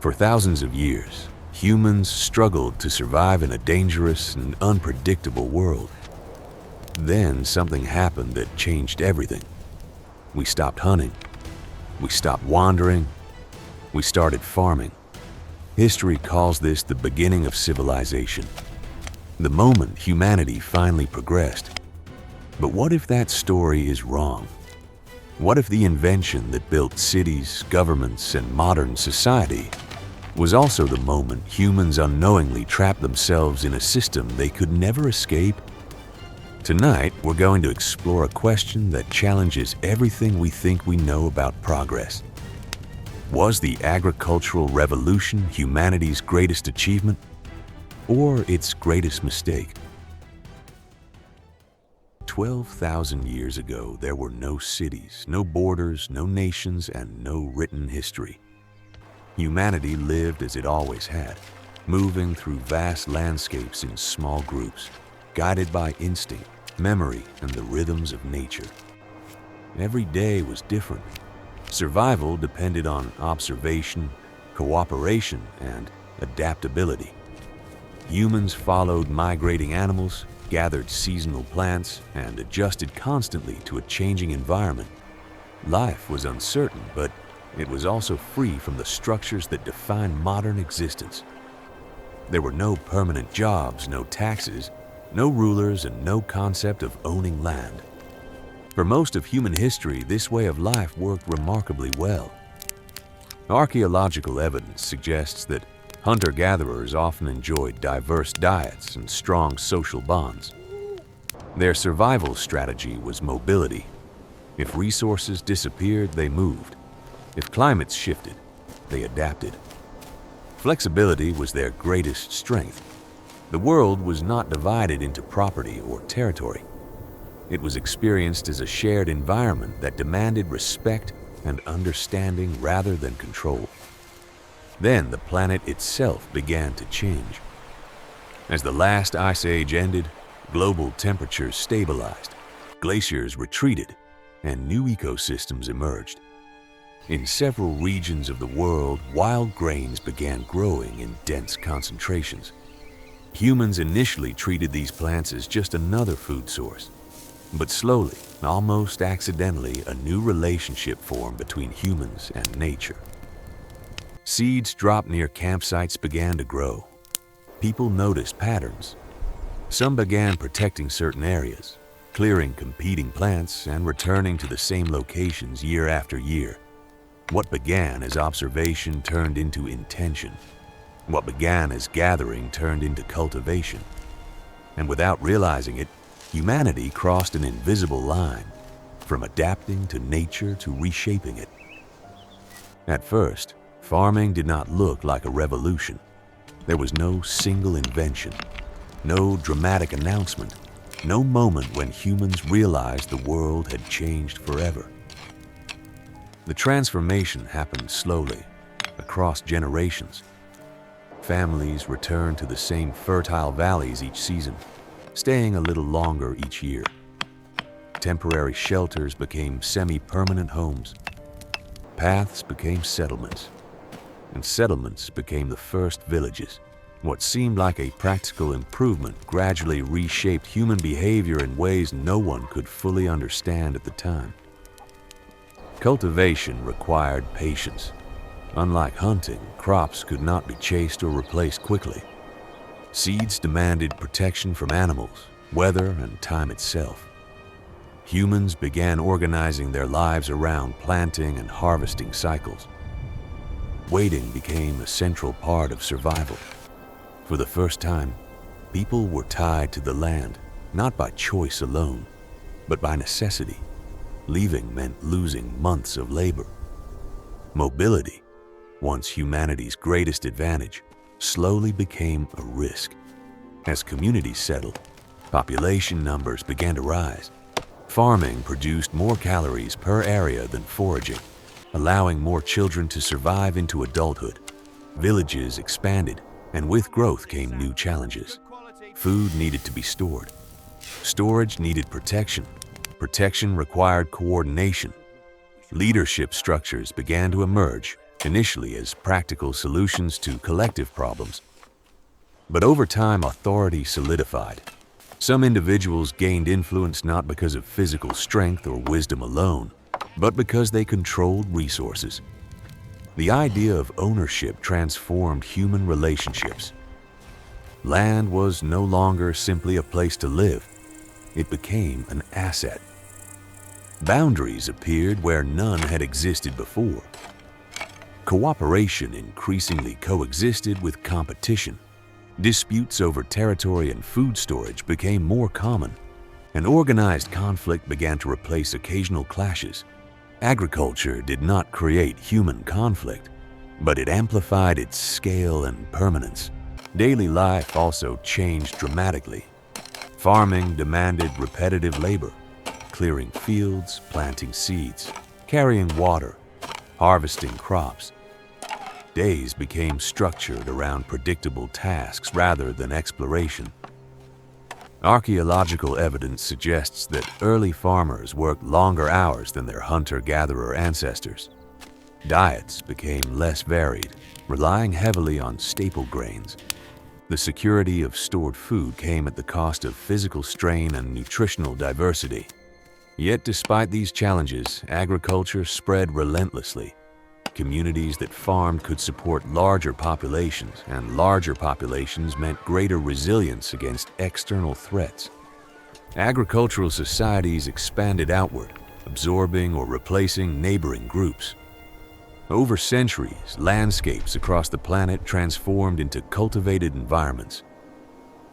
For thousands of years, humans struggled to survive in a dangerous and unpredictable world. Then something happened that changed everything. We stopped hunting. We stopped wandering. We started farming. History calls this the beginning of civilization, the moment humanity finally progressed. But what if that story is wrong? What if the invention that built cities, governments, and modern society was also the moment humans unknowingly trapped themselves in a system they could never escape? Tonight, we're going to explore a question that challenges everything we think we know about progress. Was the agricultural revolution humanity's greatest achievement, or its greatest mistake? 12,000 years ago, there were no cities, no borders, no nations, and no written history. Humanity lived as it always had, moving through vast landscapes in small groups, guided by instinct, memory, and the rhythms of nature. Every day was different. Survival depended on observation, cooperation, and adaptability. Humans followed migrating animals, gathered seasonal plants, and adjusted constantly to a changing environment. Life was uncertain, but it was also free from the structures that define modern existence. There were no permanent jobs, no taxes, no rulers, and no concept of owning land. For most of human history, this way of life worked remarkably well. Archaeological evidence suggests that hunter-gatherers often enjoyed diverse diets and strong social bonds. Their survival strategy was mobility. If resources disappeared, they moved. If climates shifted, they adapted. Flexibility was their greatest strength. The world was not divided into property or territory. It was experienced as a shared environment that demanded respect and understanding rather than control. Then the planet itself began to change. As the last ice age ended, global temperatures stabilized, glaciers retreated, and new ecosystems emerged. In several regions of the world, wild grains began growing in dense concentrations. Humans initially treated these plants as just another food source. But slowly, almost accidentally, a new relationship formed between humans and nature. Seeds dropped near campsites began to grow. People noticed patterns. Some began protecting certain areas, clearing competing plants and returning to the same locations year after year. What began as observation turned into intention. What began as gathering turned into cultivation. And without realizing it, humanity crossed an invisible line, from adapting to nature to reshaping it. At first, farming did not look like a revolution. There was no single invention, no dramatic announcement, no moment when humans realized the world had changed forever. The transformation happened slowly, across generations. Families returned to the same fertile valleys each season, staying a little longer each year. Temporary shelters became semi-permanent homes. Paths became settlements, and settlements became the first villages. What seemed like a practical improvement gradually reshaped human behavior in ways no one could fully understand at the time. Cultivation required patience. Unlike hunting, crops could not be chased or replaced quickly. Seeds demanded protection from animals, weather, and time itself. Humans began organizing their lives around planting and harvesting cycles. Waiting became a central part of survival. For the first time, people were tied to the land, not by choice alone, but by necessity. Leaving meant losing months of labor. Mobility, once humanity's greatest advantage, slowly became a risk. As communities settled, population numbers began to rise. Farming produced more calories per area than foraging, allowing more children to survive into adulthood. Villages expanded, and with growth came new challenges. Food needed to be stored. Storage needed protection. Protection required coordination. Leadership structures began to emerge, initially as practical solutions to collective problems. But over time, authority solidified. Some individuals gained influence not because of physical strength or wisdom alone, but because they controlled resources. The idea of ownership transformed human relationships. Land was no longer simply a place to live. It became an asset. Boundaries appeared where none had existed before. Cooperation increasingly coexisted with competition. Disputes over territory and food storage became more common, and organized conflict began to replace occasional clashes. Agriculture did not create human conflict, but it amplified its scale and permanence. Daily life also changed dramatically. Farming demanded repetitive labor, clearing fields, planting seeds, carrying water, harvesting crops. Days became structured around predictable tasks rather than exploration. Archaeological evidence suggests that early farmers worked longer hours than their hunter-gatherer ancestors. Diets became less varied, relying heavily on staple grains. The security of stored food came at the cost of physical strain and nutritional diversity. Yet despite these challenges, agriculture spread relentlessly. Communities that farmed could support larger populations, and larger populations meant greater resilience against external threats. Agricultural societies expanded outward, absorbing or replacing neighboring groups. Over centuries, landscapes across the planet transformed into cultivated environments.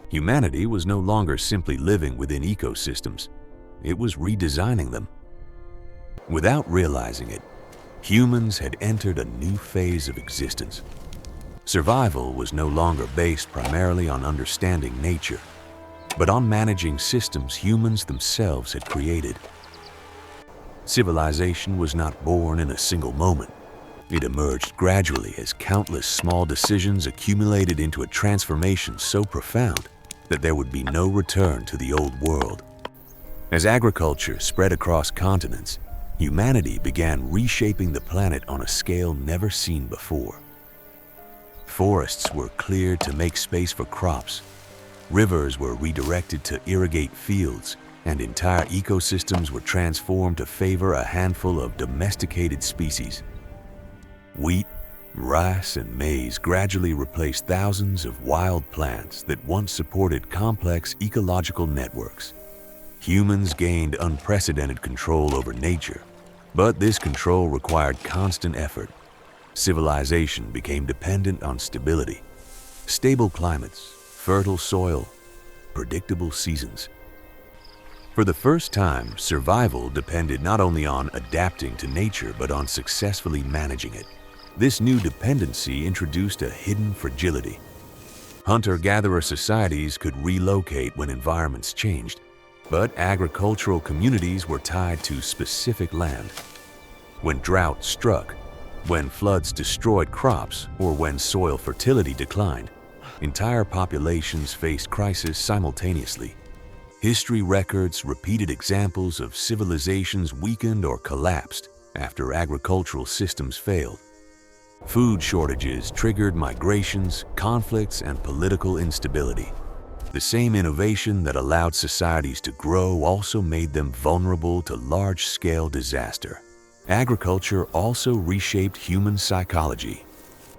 Humanity was no longer simply living within ecosystems. It was redesigning them. Without realizing it, humans had entered a new phase of existence. Survival was no longer based primarily on understanding nature, but on managing systems humans themselves had created. Civilization was not born in a single moment. It emerged gradually as countless small decisions accumulated into a transformation so profound that there would be no return to the old world. As agriculture spread across continents, humanity began reshaping the planet on a scale never seen before. Forests were cleared to make space for crops. Rivers were redirected to irrigate fields, and entire ecosystems were transformed to favor a handful of domesticated species. Wheat, rice, and maize gradually replaced thousands of wild plants that once supported complex ecological networks. Humans gained unprecedented control over nature, but this control required constant effort. Civilization became dependent on stability, stable climates, fertile soil, predictable seasons. For the first time, survival depended not only on adapting to nature, but on successfully managing it. This new dependency introduced a hidden fragility. Hunter-gatherer societies could relocate when environments changed, but agricultural communities were tied to specific land. When drought struck, when floods destroyed crops, or when soil fertility declined, entire populations faced crisis simultaneously. History records repeated examples of civilizations weakened or collapsed after agricultural systems failed. Food shortages triggered migrations, conflicts, and political instability. The same innovation that allowed societies to grow also made them vulnerable to large-scale disaster. Agriculture also reshaped human psychology.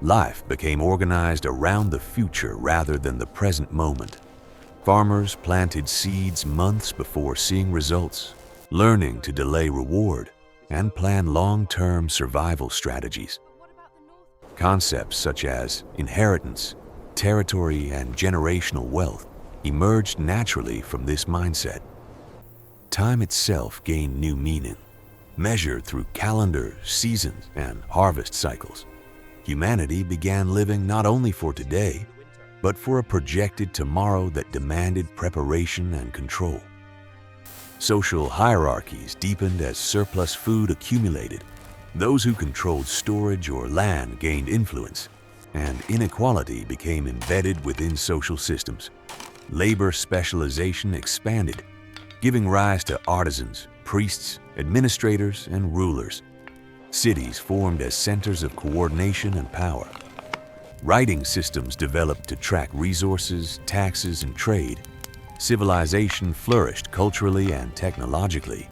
Life became organized around the future rather than the present moment. Farmers planted seeds months before seeing results, learning to delay reward and plan long-term survival strategies. Concepts such as inheritance, territory, and generational wealth emerged naturally from this mindset. Time itself gained new meaning, measured through calendars, seasons, and harvest cycles. Humanity began living not only for today, but for a projected tomorrow that demanded preparation and control. Social hierarchies deepened as surplus food accumulated. Those who controlled storage or land gained influence, and inequality became embedded within social systems. Labor specialization expanded, giving rise to artisans, priests, administrators, and rulers. Cities formed as centers of coordination and power. Writing systems developed to track resources, taxes, and trade. Civilization flourished culturally and technologically,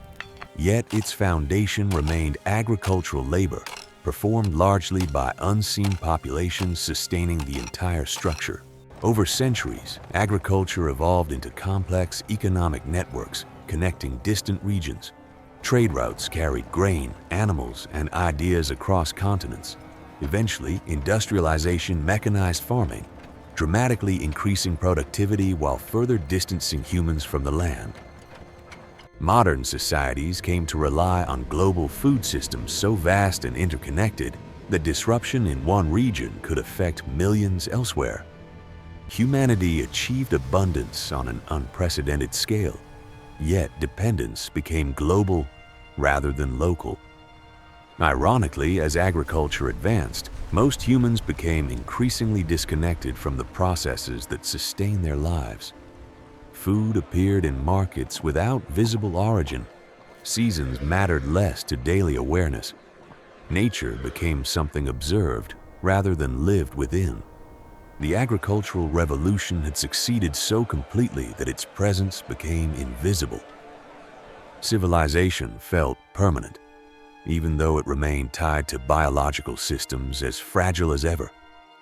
yet its foundation remained agricultural labor, performed largely by unseen populations sustaining the entire structure. Over centuries, agriculture evolved into complex economic networks connecting distant regions. Trade routes carried grain, animals, and ideas across continents. Eventually, industrialization mechanized farming, dramatically increasing productivity while further distancing humans from the land. Modern societies came to rely on global food systems so vast and interconnected that disruption in one region could affect millions elsewhere. Humanity achieved abundance on an unprecedented scale, yet dependence became global rather than local. Ironically, as agriculture advanced, most humans became increasingly disconnected from the processes that sustain their lives. Food appeared in markets without visible origin. Seasons mattered less to daily awareness. Nature became something observed rather than lived within. The agricultural revolution had succeeded so completely that its presence became invisible. Civilization felt permanent, even though it remained tied to biological systems as fragile as ever.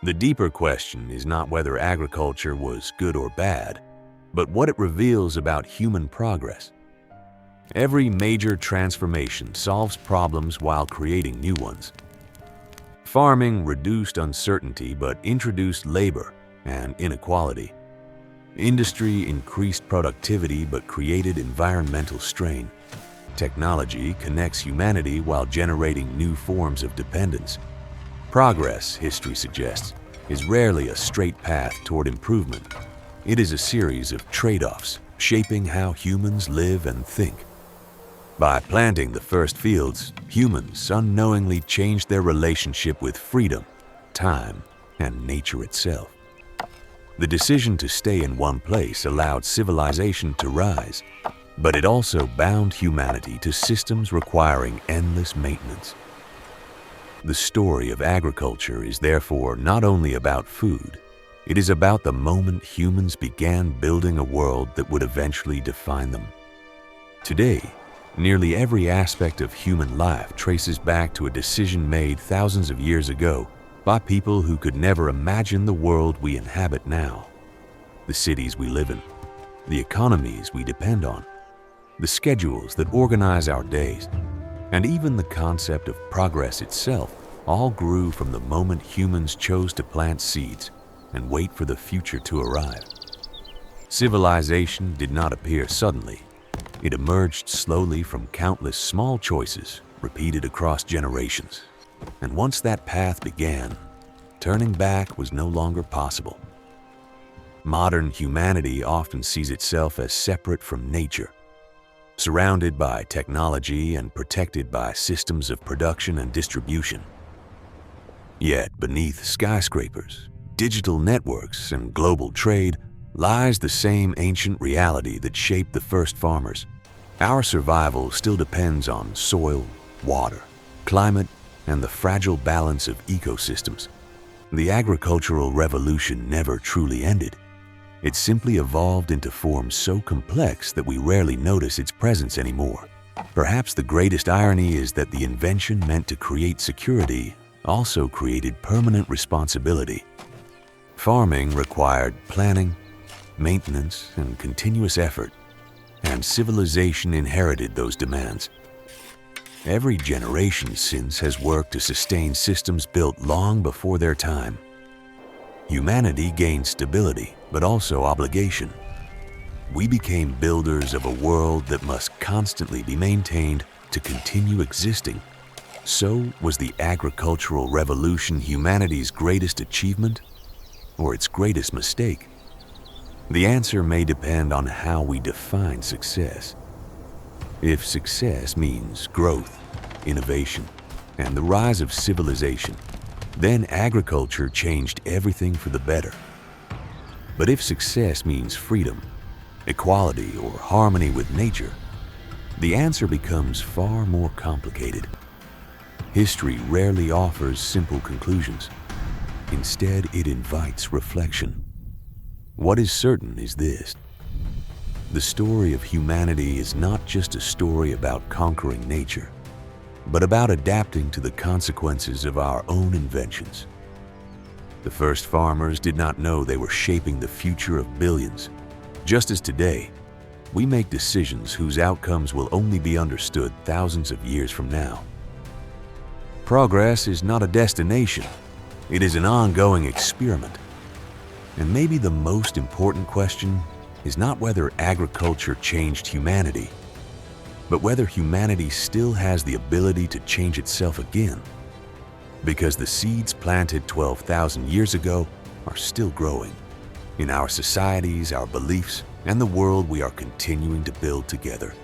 The deeper question is not whether agriculture was good or bad, but what it reveals about human progress. Every major transformation solves problems while creating new ones. Farming reduced uncertainty but introduced labor and inequality. Industry increased productivity but created environmental strain. Technology connects humanity while generating new forms of dependence. Progress, history suggests, is rarely a straight path toward improvement. It is a series of trade-offs shaping how humans live and think. By planting the first fields, humans unknowingly changed their relationship with freedom, time, and nature itself. The decision to stay in one place allowed civilization to rise, but it also bound humanity to systems requiring endless maintenance. The story of agriculture is therefore not only about food, it is about the moment humans began building a world that would eventually define them. Today, nearly every aspect of human life traces back to a decision made thousands of years ago by people who could never imagine the world we inhabit now. The cities we live in, the economies we depend on, the schedules that organize our days, and even the concept of progress itself all grew from the moment humans chose to plant seeds and wait for the future to arrive. Civilization did not appear suddenly. It emerged slowly from countless small choices repeated across generations. And once that path began, turning back was no longer possible. Modern humanity often sees itself as separate from nature, surrounded by technology and protected by systems of production and distribution. Yet beneath skyscrapers, digital networks, and global trade lies the same ancient reality that shaped the first farmers. Our survival still depends on soil, water, climate, and the fragile balance of ecosystems. The agricultural revolution never truly ended. It simply evolved into forms so complex that we rarely notice its presence anymore. Perhaps the greatest irony is that the invention meant to create security also created permanent responsibility. Farming required planning, maintenance, and continuous effort, and civilization inherited those demands. Every generation since has worked to sustain systems built long before their time. Humanity gained stability, but also obligation. We became builders of a world that must constantly be maintained to continue existing. So, was the agricultural revolution humanity's greatest achievement, or its greatest mistake? The answer may depend on how we define success. If success means growth, innovation, and the rise of civilization, then agriculture changed everything for the better. But if success means freedom, equality, or harmony with nature, the answer becomes far more complicated. History rarely offers simple conclusions. Instead, it invites reflection. What is certain is this: the story of humanity is not just a story about conquering nature, but about adapting to the consequences of our own inventions. The first farmers did not know they were shaping the future of billions. Just as today, we make decisions whose outcomes will only be understood thousands of years from now. Progress is not a destination. It is an ongoing experiment. And maybe the most important question is not whether agriculture changed humanity, but whether humanity still has the ability to change itself again. Because the seeds planted 12,000 years ago are still growing in our societies, our beliefs, and the world we are continuing to build together.